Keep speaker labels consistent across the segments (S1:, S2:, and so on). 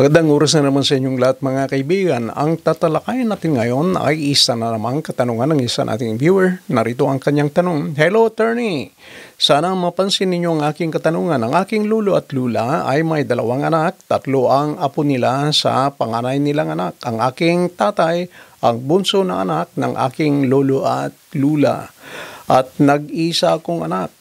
S1: Magandang oras na naman sa inyong lahat mga kaibigan. Ang tatalakayin natin ngayon ay isa na namang katanungan ng isa nating viewer. Narito ang kanyang tanong. Hello, attorney! Sana mapansin ninyo ang aking katanungan. Ang aking lolo at lula ay may 2 anak. 3 ang apo nila sa panganay nilang anak. Ang aking tatay ang bunso na anak ng aking lolo at lula. At nag-isa akong anak.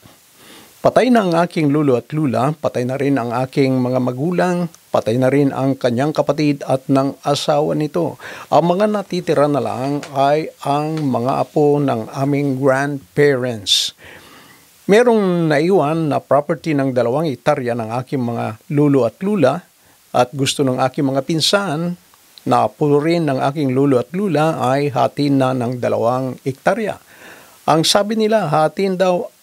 S1: Patay na ang aking lolo at lula, patay na rin ang aking mga magulang, patay na rin ang kanyang kapatid at ng asawa nito. Ang mga natitira na lang ay ang mga apo ng aming grandparents. Merong naiwan na property ng 2 hektarya ng aking mga lolo at lula at gusto ng aking mga pinsan na apo rin ng aking lolo at lula ay hatiin na ng 2 hektarya. Ang sabi nila hatiin daw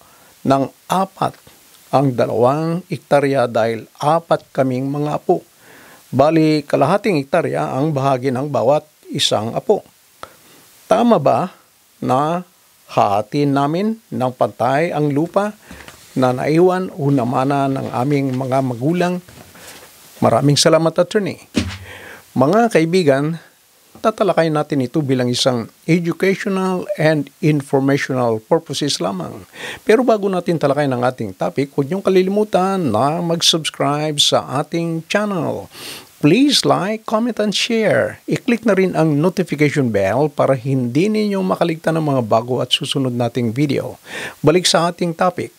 S1: ng 4 ang 2 hektarya dahil 4 kaming mga apo. Bali, kalahating hektarya ang bahagi ng bawat isang apo. Tama ba na hahatiin namin ng pantay ang lupa na naiwan o namana ng aming mga magulang? Maraming salamat, attorney. Mga kaibigan, tatalakayin natin ito bilang isang educational and informational purposes lamang. Pero bago natin talakayin ang ating topic, huwag niyong kalilimutan na mag-subscribe sa ating channel. Please like, comment, and share. I-click na rin ang notification bell para hindi ninyo makaligtan ng mga bago at susunod nating video. Balik sa ating topic.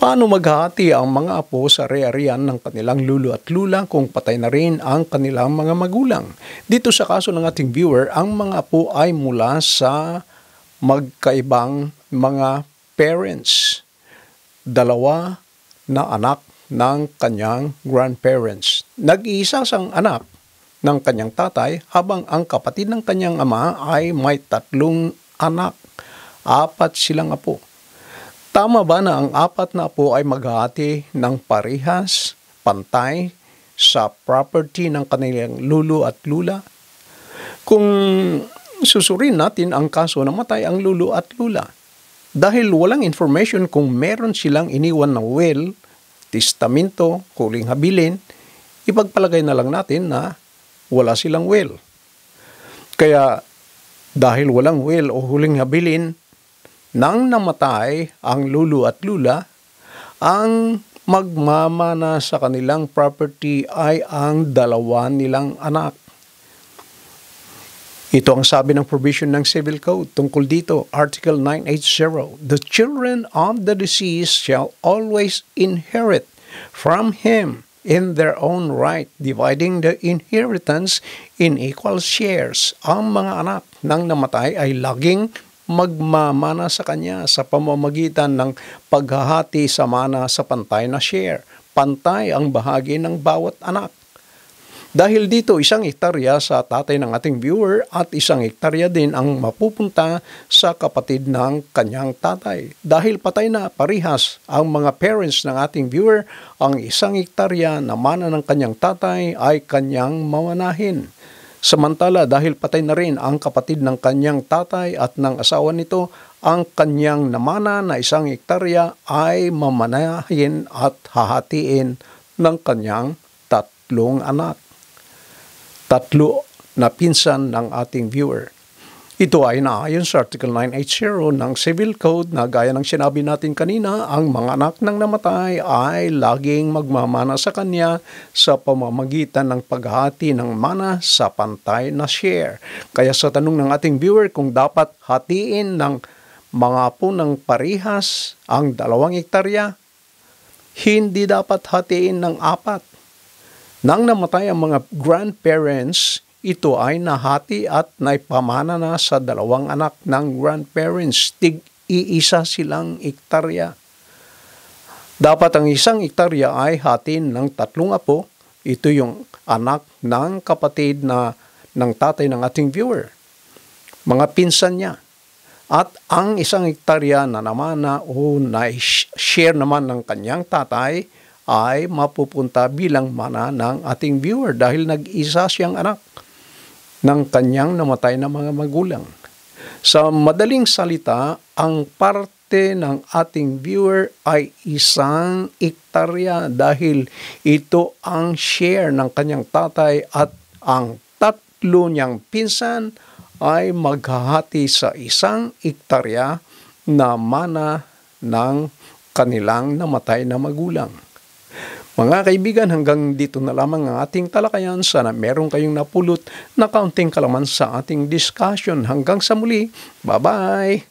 S1: Paano maghahati ang mga apo sa ari-arian ng kanilang lolo at lula kung patay na rin ang kanilang mga magulang? Dito sa kaso ng ating viewer, ang mga apo ay mula sa magkaibang mga parents. 2 na anak ng kanyang grandparents. Nag-iisa siyang anak ng kanyang tatay habang ang kapatid ng kanyang ama ay may 3 anak. 4 silang apo. Tama ba na ang 4 na apo ay maghahati ng parehas, pantay, sa property ng kanilang lolo at lula? Kung susurin natin ang kaso na matay ang lolo at lula, dahil walang information kung meron silang iniwan na will, testamento, huling habilin, ipagpalagay na lang natin na wala silang will. Kaya dahil walang will o huling habilin, nang namatay ang lolo at lula, ang magmamana sa kanilang property ay ang 2 nilang anak. Ito ang sabi ng provision ng Civil Code tungkol dito, Article 980. The children of the deceased shall always inherit from him in their own right, dividing the inheritance in equal shares. Ang mga anak ng namatay ay laging magmamana sa kanya sa pamamagitan ng paghahati sa mana sa pantay na share. Pantay ang bahagi ng bawat anak. Dahil dito, 1 hektarya sa tatay ng ating viewer at 1 hektarya din ang mapupunta sa kapatid ng kanyang tatay. Dahil patay na parihas ang mga parents ng ating viewer, ang 1 hektarya na mana ng kanyang tatay ay kanyang mamanahin. Samantala dahil patay na rin ang kapatid ng kanyang tatay at ng asawa nito, ang kanyang namana na 1 hektarya ay mamanahin at hahatiin ng kanyang 3 anak. 3 na pinsan ng ating viewer. Ito ay naayon sa Article 980 ng Civil Code na gaya ng sinabi natin kanina, ang mga anak ng namatay ay laging magmamana sa kanya sa pamamagitan ng paghati ng mana sa pantay na share. Kaya sa tanong ng ating viewer kung dapat hatiin ng mga apo ng parihas ang 2 hektarya, hindi dapat hatiin ng 4. Nang namatay ang mga grandparents, ito ay nahati at naipamana na sa 2 anak ng grandparents. Tig-iisa silang hektarya. Dapat ang 1 hektarya ay hatiin ng 3 apo. Ito yung anak ng kapatid ng tatay ng ating viewer. Mga pinsan niya. At ang 1 hektarya na namana o na-share naman ng kanyang tatay ay mapupunta bilang mana ng ating viewer dahil nag-isa siyang anak ng kanyang namatay na mga magulang. Sa madaling salita, ang parte swerte ng ating viewer ay 1 hektarya dahil ito ang share ng kanyang tatay at ang 3 niyang pinsan ay maghahati sa 1 hektarya na mana ng kanilang namatay na magulang. Mga kaibigan, hanggang dito na lamang ang ating talakayan. Sana meron kayong napulot na kaunting kalaman sa ating discussion. Hanggang sa muli, bye-bye!